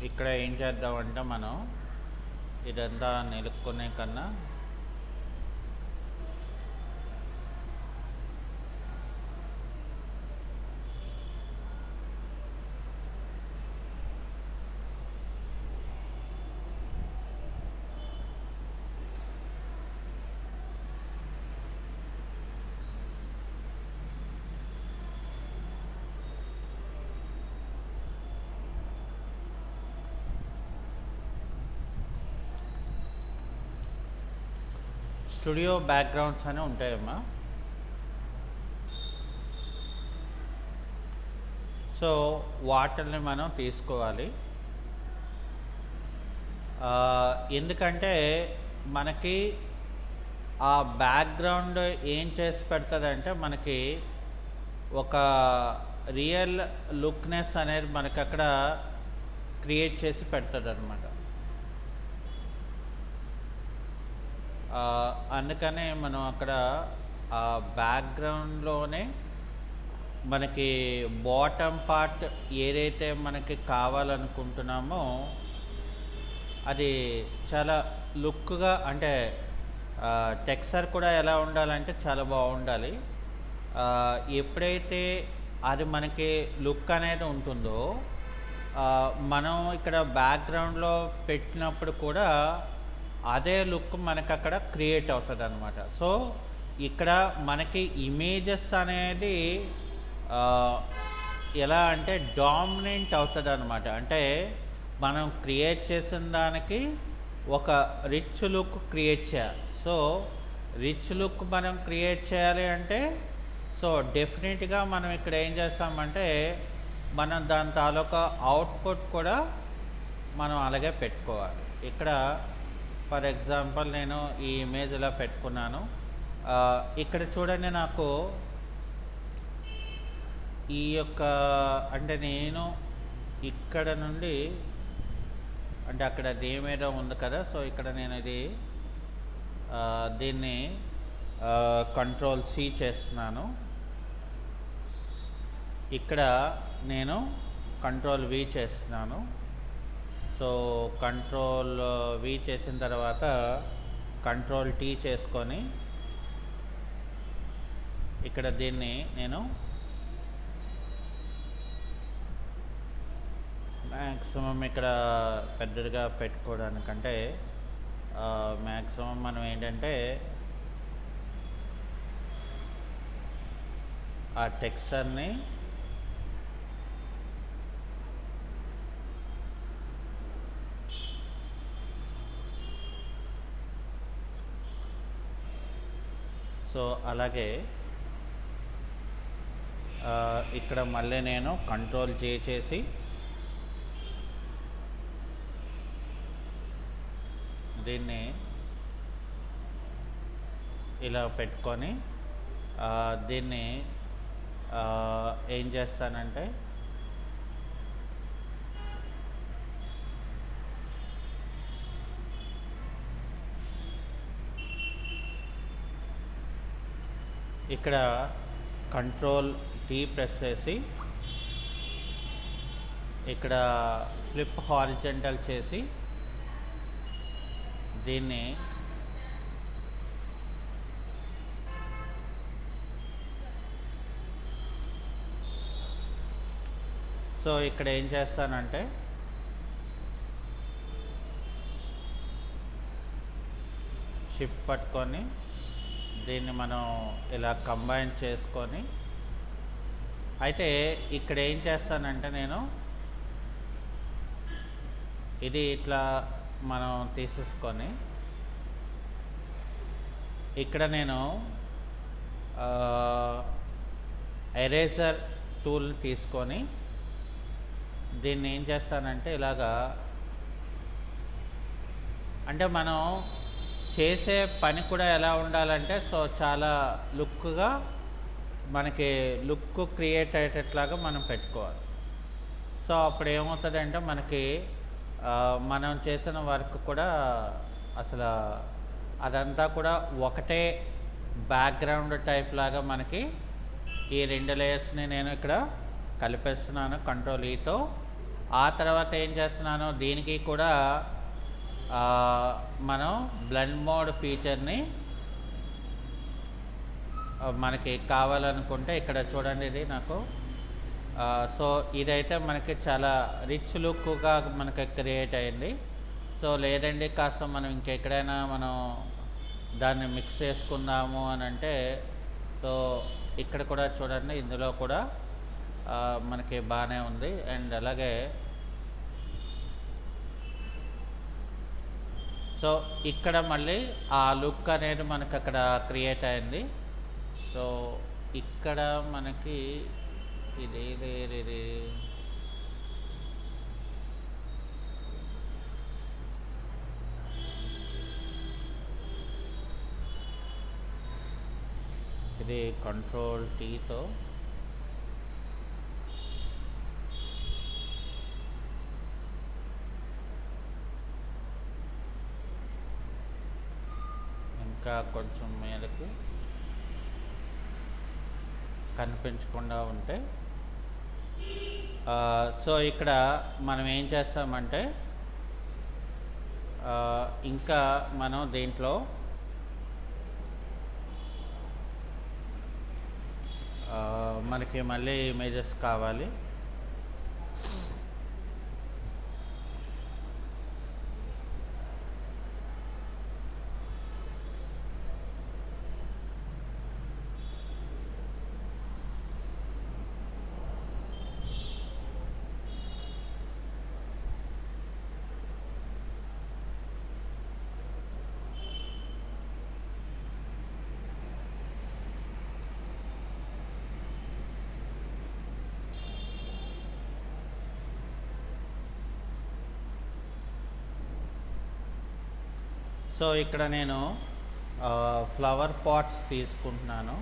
ఇక్కడ ఏం చేద్దామంటే మనం ఇదంతా నిలుక్కునే కన్నా స్టూడియో బ్యాక్గ్రౌండ్స్ అని ఉంటాయమ్మా. సో వాటిని మనం తీసుకోవాలి. ఎందుకంటే మనకి ఆ బ్యాక్గ్రౌండ్ ఏం చేసి పెడుతుందంటే మనకి ఒక రియల్ లుక్నెస్ అనేది మనకి అక్కడ క్రియేట్ చేసి పెడుతుంది అనమాట. అందుకనే మనం అక్కడ ఆ బ్యాక్గ్రౌండ్లోనే మనకి బాటమ్ పార్ట్ ఏదైతే మనకి కావాలనుకుంటున్నామో అది చాలా లుక్గా, అంటే టెక్స్చర్ కూడా ఎలా ఉండాలంటే చాలా బాగుండాలి. ఎప్పుడైతే అది మనకి లుక్ అనేది ఉంటుందో మనం ఇక్కడ బ్యాక్గ్రౌండ్లో పెట్టినప్పుడు కూడా అదే లుక్ మనకు అక్కడ క్రియేట్ అవుతుంది అనమాట. సో ఇక్కడ మనకి ఇమేజెస్ అనేది ఎలా అంటే డామినెంట్ అవుతుంది అనమాట. అంటే మనం క్రియేట్ చేసిన దానికి ఒక రిచ్ లుక్ క్రియేట్ చేయాలి. సో రిచ్ లుక్ మనం క్రియేట్ చేయాలి అంటే సో డెఫినెట్గా మనం ఇక్కడ ఏం చేస్తామంటే మనం దాని తాలూకా అవుట్పుట్ కూడా మనం అలాగే పెట్టుకోవాలి. ఇక్కడ ఫర్ ఎగ్జాంపుల్ నేను ఈ ఇమేజ్ ఇలా పెట్టుకున్నాను. ఇక్కడ చూడండి, నాకు ఈ యొక్క అంటే నేను ఇక్కడ నుండి అంటే అక్కడ దేమేదో ఉంది కదా, సో ఇక్కడ నేను ఇది దీన్ని కంట్రోల్ C చేస్తున్నాను. ఇక్కడ నేను కంట్రోల్ V చేస్తున్నాను. సో కంట్రోల్ V చేసిన తర్వాత కంట్రోల్ T చేసుకొని ఇక్కడ దీన్ని నేను మ్యాక్సిమం ఇక్కడ పెద్దదిగా పెట్టుకోవడానికంటే మ్యాక్సిమం మనం ఏంటంటే ఆ టెక్స్చర్ని సో అలాగే ఇక్కడ మళ్ళీ నేను కంట్రోల్ J చేసి దీన్ని ఇలా పెట్టుకొని దీన్ని ఏం చేస్తానంటే ఇక్కడ కంట్రోల్ T ప్రెస్ చేసి ఇక్కడ ఫ్లిప్ హారిజంటల్ చేసి దీన్ని సో ఇక్కడ ఏం చేస్తానంటే షిఫ్ట్ పట్టుకొని దీన్ని మనం ఇలా కంబైన్ చేసుకొని అయితే ఇక్కడ ఏం చేస్తానంటే నేను ఇది ఇట్లా మనం తీసేసుకొని ఇక్కడ నేను ఎరేజర్ టూల్ తీసుకొని దీన్ని ఏం చేస్తానంటే ఇలాగా, అంటే మనం చేసే పని కూడా ఎలా ఉండాలంటే సో చాలా లుక్గా మనకి లుక్ క్రియేట్ అయ్యేటట్లాగా మనం పెట్టుకోవాలి. సో అప్పుడు ఏమవుతుందంటే మనకి మనం చేసిన వర్క్ కూడా అసలు అదంతా కూడా ఒకటే బ్యాక్గ్రౌండ్ టైప్ లాగా మనకి ఈ 2 లేయర్స్ని నేను ఇక్కడ కలిపేస్తున్నాను కంట్రోల్ ఈతో. ఆ తర్వాత ఏం చేస్తున్నాను, దీనికి కూడా మనం బ్లెండ్ మోడ్ ఫీచర్ని మనకి కావాలనుకుంటే ఇక్కడ చూడండి, ఇది నాకు సో ఇదైతే మనకి చాలా రిచ్ లుక్గా మనకి క్రియేట్ అయింది. సో లేదండి కాస్త మనం ఇంకెక్కడైనా మనం దాన్ని మిక్స్ చేసుకుందాము అని అంటే సో ఇక్కడ కూడా చూడండి, ఇందులో కూడా మనకి బాగానే ఉంది. అండ్ అలాగే సో ఇక్కడ మళ్ళీ ఆ లుక్ అనేది మనకు అక్కడ క్రియేట్ అయింది. సో ఇక్కడ మనకి ఇది ఇది కంట్రోల్ టీతో ఇంకా కొంచెం మీదకి కనిపించకుండా ఉంటే సో ఇక్కడ మనం ఏం చేస్తామంటే ఇంకా మనం దీంట్లో మనకి మళ్ళీ ఇమేజెస్ కావాలి. సో ఇక్కడ నేను ఫ్లవర్ పాట్స్ తీసుకుంటున్నాను.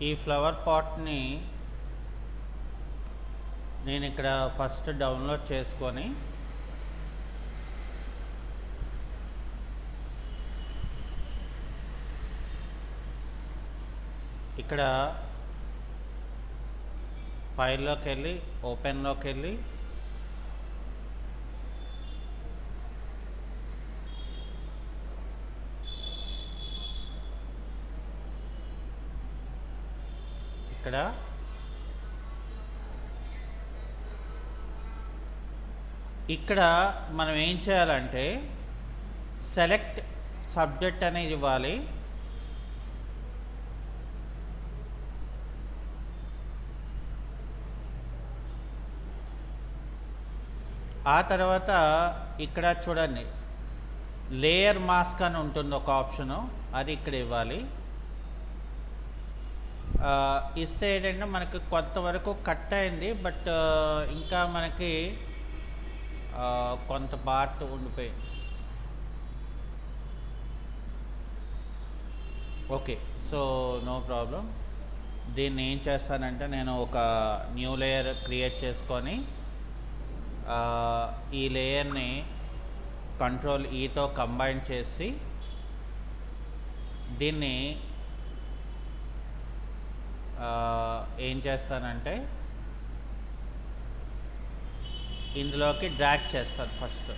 ఈ ఫ్లవర్ పాట్ని నేను ఇక్కడ ఫస్ట్ డౌన్లోడ్ చేసుకొని ఇక్కడ ఫైల్లోకి వెళ్ళి ఓపెన్లోకి వెళ్ళి ఇక్కడ మనం ఏం చేయాలంటే సెలెక్ట్ సబ్జెక్ట్ అనేది ఇవ్వాలి. ఆ తర్వాత ఇక్కడ చూడండి లేయర్ మాస్క్ అని ఉంటుంది ఒక ఆప్షను, అది ఇక్కడ ఇవ్వాలి. ఇస్తే ఏంటంటే మనకి కొంతవరకు కట్ అయింది, బట్ ఇంకా మనకి కొంత పార్ట్ ఉండిపోయింది. Okay, so no problem. దీన్ని ఏం చేస్తానంటే నేను ఒక న్యూ లేయర్ క్రియేట్ చేసుకొని ఈ లేయర్ని కంట్రోల్ ఈతో కంబైన్ చేసి దీన్ని ఏం చేస్తానంటే ఇందులోకి డ్రాగ్ చేస్తాను ఫస్ట్.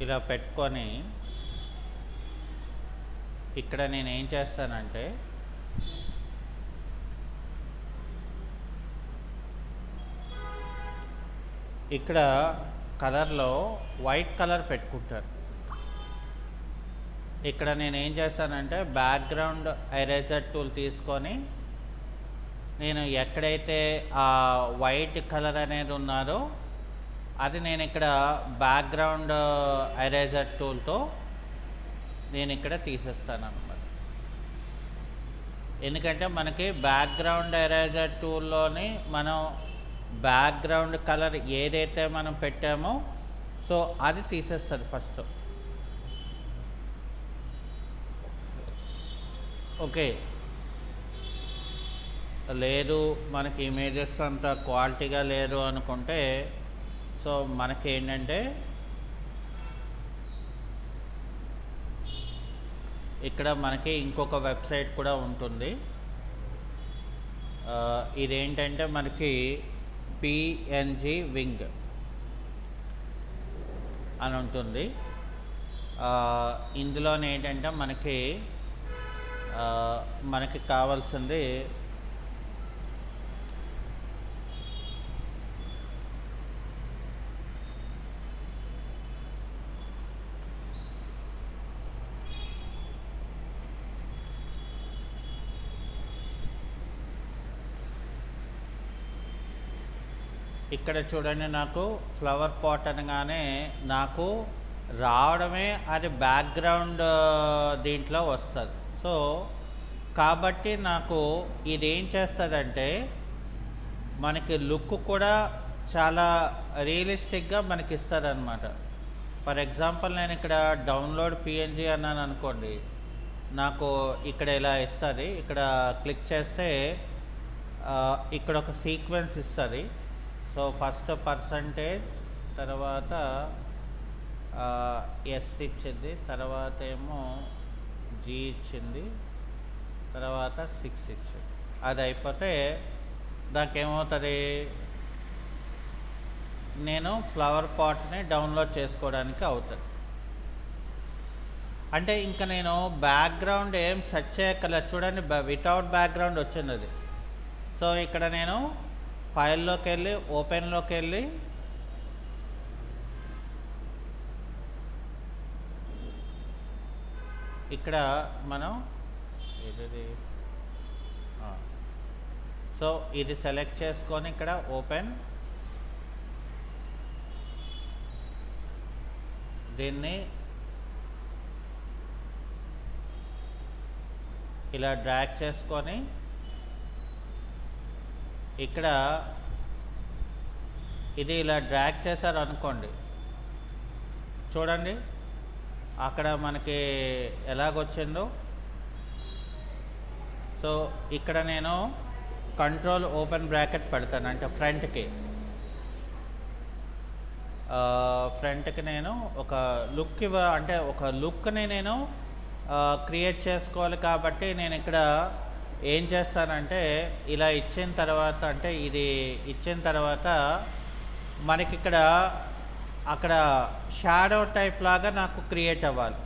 ఇలా పెట్టుకొని ఇక్కడ నేను ఏం చేస్తానంటే ఇక్కడ కలర్లో వైట్ కలర్ పెట్టుకుంటాను. ఇక్కడ నేను ఏం చేస్తానంటే బ్యాక్గ్రౌండ్ ఎరేజర్ టూల్ తీసుకొని నేను ఎక్కడైతే ఆ వైట్ కలర్ అనేది ఉన్నారో అది నేను ఇక్కడ బ్యాక్గ్రౌండ్ ఎరేజర్ టూల్తో నేను ఇక్కడ తీసేస్తాను అన్నమాట. ఎందుకంటే మనకి బ్యాక్గ్రౌండ్ ఎరేజర్ టూల్లోని మనం బ్యాక్గ్రౌండ్ కలర్ ఏదైతే మనం పెట్టామో సో అది తీసేస్తుంది ఫస్ట్. ఓకే, లేదు మనకి ఇమేజెస్ అంత క్వాలిటీగా లేదు అనుకుంటే సో మనకి ఏంటంటే ఇక్కడ మనకి ఇంకొక వెబ్సైట్ కూడా ఉంటుంది. ఇదేంటంటే మనకి పిఎన్జి వింగ్ అని ఉంటుంది. ఇందులో ఏంటంటే మనకి కావాల్సింది ఇక్కడ చూడండి, నాకు ఫ్లవర్ పాట్ అనగానే నాకు రావడమే అది బ్యాక్గ్రౌండ్ దీంట్లో వస్తుంది. సో కాబట్టి నాకు ఇదేం చేస్తుందంటే మనకి లుక్ కూడా చాలా రియలిస్టిక్గా మనకి ఇస్తుంది అనమాట. ఫర్ ఎగ్జాంపుల్ నేను ఇక్కడ డౌన్లోడ్ పిఎన్జి అన్నాను అనుకోండి, నాకు ఇక్కడ ఇలా ఇస్తుంది. ఇక్కడ క్లిక్ చేస్తే ఇక్కడ ఒక సీక్వెన్స్ ఇస్తుంది. సో ఫస్ట్ పర్సంటేజ్, తర్వాత ఎస్ ఇచ్చింది, తర్వాత ఏమో జీ ఇచ్చింది, తర్వాత 6 ఇచ్చింది. అది అయిపోతే నాకేమవుతుంది, నేను ఫ్లవర్ పాట్ని డౌన్లోడ్ చేసుకోవడానికి అవుతుంది. అంటే ఇంకా నేను బ్యాక్గ్రౌండ్ ఏం సెర్చ్ చేయక్కర్లేదు. చూడండి, వితౌట్ బ్యాక్గ్రౌండ్ వచ్చింది అది. సో ఇక్కడ నేను ఫైల్లోకి వెళ్ళి ఓపెన్లోకి వెళ్ళి ఇక్కడ మనం ఇది సో ఇది సెలెక్ట్ చేసుకొని ఇక్కడ ఓపెన్, దీన్ని ఇలా డ్రాగ్ చేసుకొని ఇక్కడ ఇది ఇలా డ్రాగ్ చేశారు అనుకోండి, చూడండి అక్కడ మనకి ఎలాగొచ్చిందో. సో ఇక్కడ నేను కంట్రోల్ ఓపెన్ బ్రాకెట్ పెడతాను, అంటే ఫ్రంట్కి నేను ఒక లుక్ అంటే ఒక లుక్ని నేను క్రియేట్ చేసుకోవాలి. కాబట్టి నేను ఇక్కడ ఏం చేస్తానంటే ఇలా ఇచ్చిన తర్వాత, అంటే ఇది ఇచ్చిన తర్వాత మనకి ఇక్కడ అక్కడ షాడో టైప్ లాగా నాకు క్రియేట్ అవ్వాలి.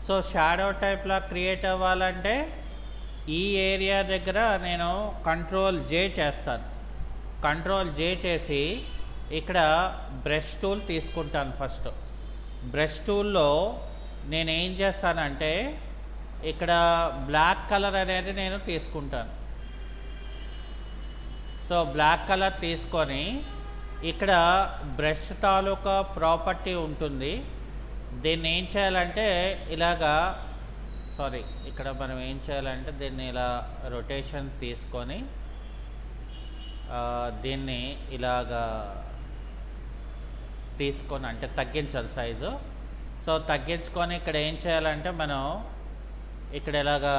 సో షాడో టైప్ లాగా క్రియేట్ అవ్వాలంటే ఈ ఏరియా దగ్గర నేను కంట్రోల్ జే చేస్తాను. కంట్రోల్ జే చేసి ఇక్కడ బ్రష్ టూల్ తీసుకుంటాను. ఫస్ట్ బ్రష్ టూల్లో నేను ఏం చేస్తానంటే ఇక్కడ బ్లాక్ కలర్ అనేది నేను తీసుకుంటాను. సో బ్లాక్ కలర్ తీసుకొని ఇక్కడ బ్రష్ తాలూకా ప్రాపర్టీ ఉంటుంది. దీన్ని ఏం చేయాలంటే ఇలాగా ఇక్కడ మనం ఏం చేయాలంటే దీన్ని ఇలా రొటేషన్ తీసుకొని దీన్ని ఇలాగా తీసుకొని అంటే తగ్గించాలి సైజు. సో తగ్గించుకొని ఇక్కడ ఏం చేయాలంటే మనం ఇక్కడ ఇలాగా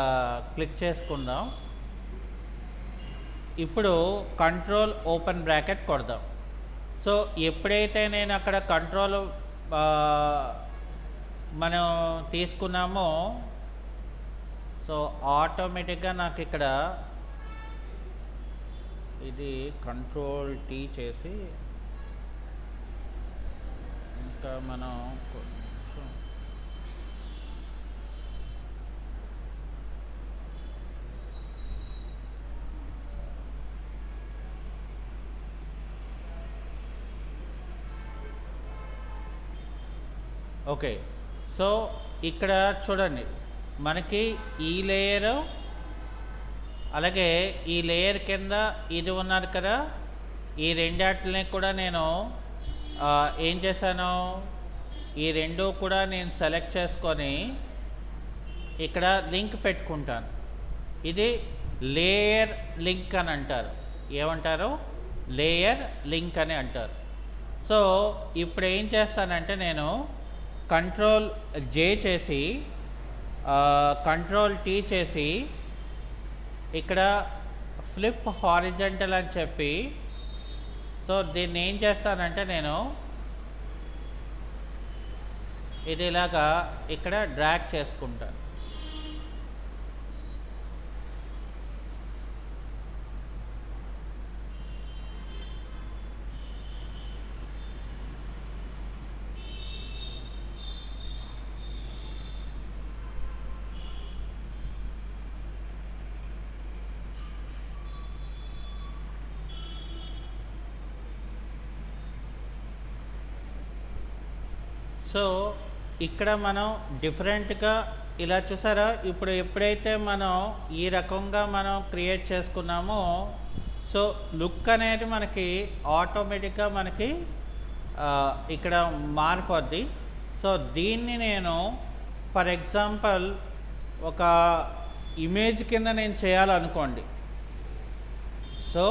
క్లిక్ చేసుకుందాం. ఇప్పుడు కంట్రోల్ ఓపెన్ బ్రాకెట్ కొడదాం. సో ఎప్పుడైతే నేను అక్కడ కంట్రోల్ మనం తీసుకున్నామో సో ఆటోమేటిక్గా నాకు ఇక్కడ ఇది కంట్రోల్ టీ చేసి ఇంకా మనం ఓకే. సో ఇక్కడ చూడండి మనకి ఈ లేయరు అలాగే ఈ లేయర్ కింద ఇది ఉన్నారు కదా, ఈ రెండాటిని కూడా నేను ఏం చేశాను, ఈ రెండు కూడా నేను సెలెక్ట్ చేసుకొని ఇక్కడ లింక్ పెట్టుకుంటాను. ఇది లేయర్ లింక్ అని అంటారు. ఏమంటారు? లేయర్ లింక్ అని అంటారు. సో ఇప్పుడు ఏం చేస్తానంటే నేను కంట్రోల్ జే చేసి కంట్రోల్ టీ చేసి ఇక్కడ ఫ్లిప్ హారిజంటల్ అని చెప్పి సో దీన్ని ఏం చేస్తానంటే నేను ఇది ఇలాగా ఇక్కడ డ్రాగ్ చేసుకుంటాను. సో ఇక్కడ మనం డిఫరెంట్గా ఇలా చూసారా, ఇప్పుడు ఎప్పుడైతే మనం ఈ రకంగా మనం క్రియేట్ చేసుకున్నామో సో లుక్ అనేది మనకి ఆటోమేటిక్గా మనకి ఇక్కడ మారిపోద్ది. సో దీన్ని నేను ఫర్ ఎగ్జాంపుల్ ఒక ఇమేజ్ కింద నేను చేయాలనుకోండి. సో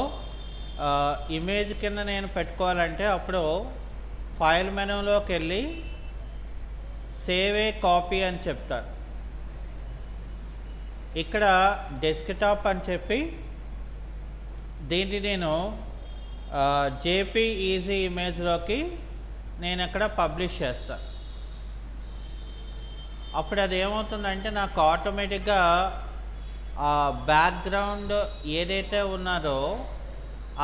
ఇమేజ్ కింద నేను పెట్టుకోవాలంటే అప్పుడు ఫైల్ మెనూలోకి వెళ్ళి సేవ్ ఏ కాపీ అని చెప్తాను. ఇక్కడ డెస్క్టాప్ అని చెప్పి దీన్ని నేను జేపీఈజీ ఇమేజ్లోకి నేను అక్కడ పబ్లిష్ చేస్తాను. అప్పుడు అది ఏమవుతుందంటే నాకు ఆటోమేటిక్గా ఆ బ్యాక్గ్రౌండ్ ఏదైతే ఉన్నదో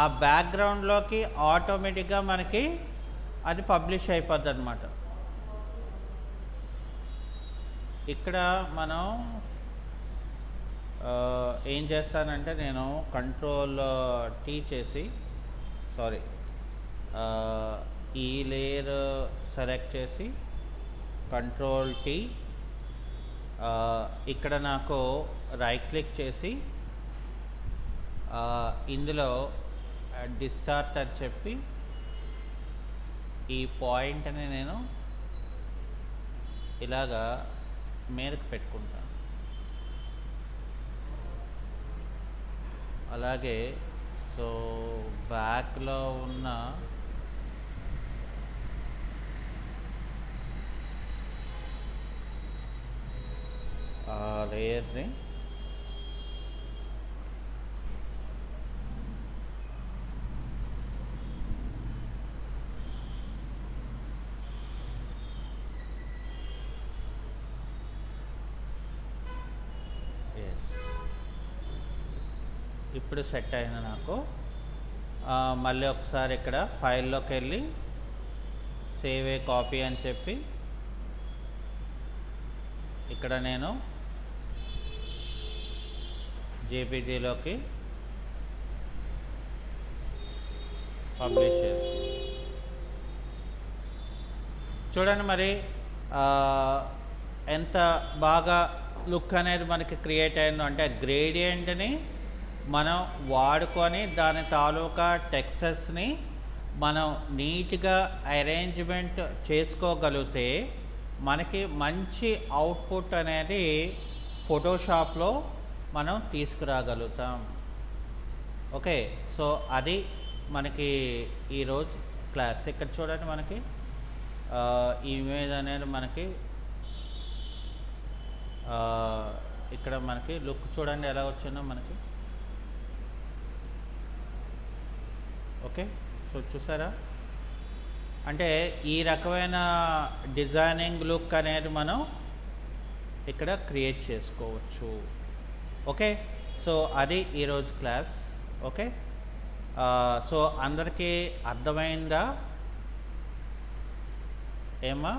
ఆ బ్యాక్గ్రౌండ్లోకి ఆటోమేటిక్గా మనకి అది పబ్లిష్ అయిపోద్ది అన్నమాట. ఇక్కడ మనం ఏం చేస్తానంటే నేను కంట్రోల్ టీ చేసి ఈ లేయర్ సెలెక్ట్ చేసి కంట్రోల్ టీ ఇక్కడ నాకు రైట్ క్లిక్ చేసి ఇందులో డిస్టార్ట్ అని చెప్పి ఈ పాయింట్ని నేను ఇలాగా మేరకు పెట్టుకుంటాను. అలాగే సో బ్యాక్లో ఉన్న లేయర్ని ఇప్పుడు సెట్ అయిన నాకు మళ్ళీ ఒకసారి ఇక్కడ ఫైల్లోకి వెళ్ళి సేవ్ ఏ కాపీ అని చెప్పి ఇక్కడ నేను జేపీజీలోకి పబ్లిష్ చేసి చూడండి మరి ఎంత బాగా లుక్ అనేది మనకి క్రియేట్ అయిందో. అంటే గ్రేడియంట్ని మనం వాడుకొని దాని తాలూకా టెక్స్చర్స్ని మనం నీట్గా అరేంజ్మెంట్ చేసుకోగలిగితే మనకి మంచి అవుట్పుట్ అనేది ఫోటోషాప్లో మనం తీసుకురాగలుగుతాం. ఓకే, సో అది మనకి ఈరోజు క్లాస్. ఇక్కడ చూడండి మనకి ఈ ఇమేజ్ అనేది మనకి ఇక్కడ మనకి లుక్ చూడండి ఎలా వచ్చిందో మనకి. ఓకే, సో చూసారా, అంటే ఈ రకమైన డిజైనింగ్ లుక్ అనేది మనం ఇక్కడ క్రియేట్ చేసుకోవచ్చు. ఓకే, సో అది ఈరోజు క్లాస్. ఓకే, సో అందరికీ అర్థమైందా ఏమా?